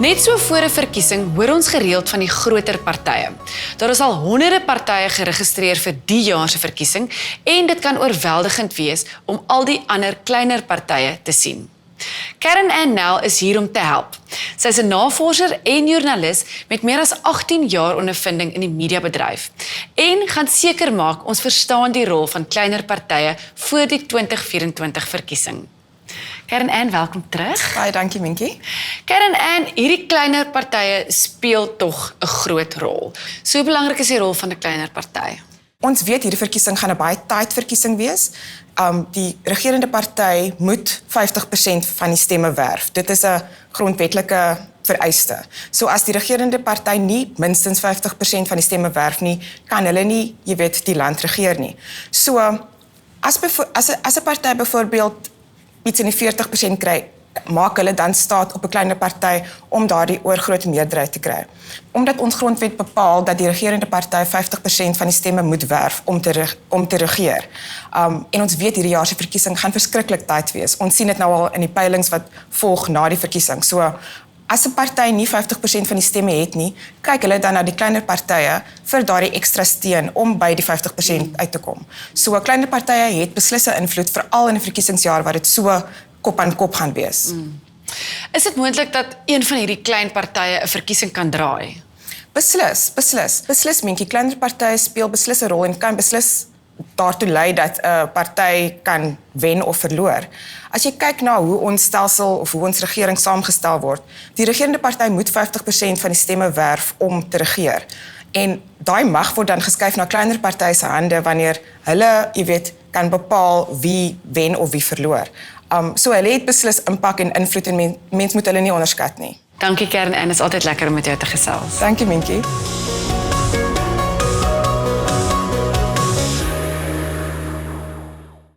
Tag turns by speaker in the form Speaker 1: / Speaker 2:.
Speaker 1: Net so voor 'n verkiesing hoor ons gereeld van die groter partye. Daar is al honderde partye geregistreer vir die jaar se verkiesing en dit kan oorweldigend wees om al die ander kleiner partye te sien. Karen Ann Nel is hier om te help. Sy is 'n navorser en joernalis met meer as 18 jaar ondervinding in die mediabedryf en gaan seker maak ons verstaan die rol van kleiner partye voor die 2024 verkiesing. Karen Ann, welkom terug.
Speaker 2: Baie dankie, Minkie.
Speaker 1: Karen Ann, hierdie kleiner partye speel tog 'n groot rol. So hoe belangrik is die rol van 'n kleiner party?
Speaker 2: Ons weet hierdie verkiesing gaan 'n baie tight verkiesing wees. Die regerende party moet 50% van die stemme werf. Dit is 'n grondwetlike vereiste. So as die regerende party nie minstens 50% van die stemme werf nie, kan hulle nie, jy weet, die land regeer nie. So as 'n party byvoorbeeld iets in die 40% kry, maak hulle dan staat op 'n kleiner party om daardie oorgrote meerderheid te kry. Omdat ons grondwet bepaal dat die regerende party 50% van die stemme moet werf om te regeer. En ons weet hierdie jaar se verkiesing gaan verskriklik tight wees. Ons sien dit nou al in die peilings wat volg na die verkiesing. So as 'n party nie 50% van die stemme het nie, kyk hulle dan na die kleiner partye vir daardie ekstra steun om by die 50% uit te kom. So kleiner partye het beslis 'n invloed, veral in 'n verkiesingsjaar waar dit so kop aan kop gaan wees.
Speaker 1: Is dit moontlik dat een van hierdie klein partye 'n verkiesing kan draai?
Speaker 2: Beslis, Minkie. Kleiner partye speel beslis 'n rol en kan beslis daartoe lei dat 'n party kan wen of verloor. As jy kyk na hoe ons stelsel of hoe ons regering saamgestel word, die regerende party moet 50% van die stemme werf om te regeer. En daai mag word dan geskuif na kleiner partye se hande wanneer hulle, jy weet, kan bepaal wie wen of wie verloor. So hulle het beslis impak en invloed en mens moet hulle nie onderskat nie.
Speaker 1: Dankie Karen Ann, is altyd lekker om met jou te gesels.
Speaker 2: Dankie, Minkie.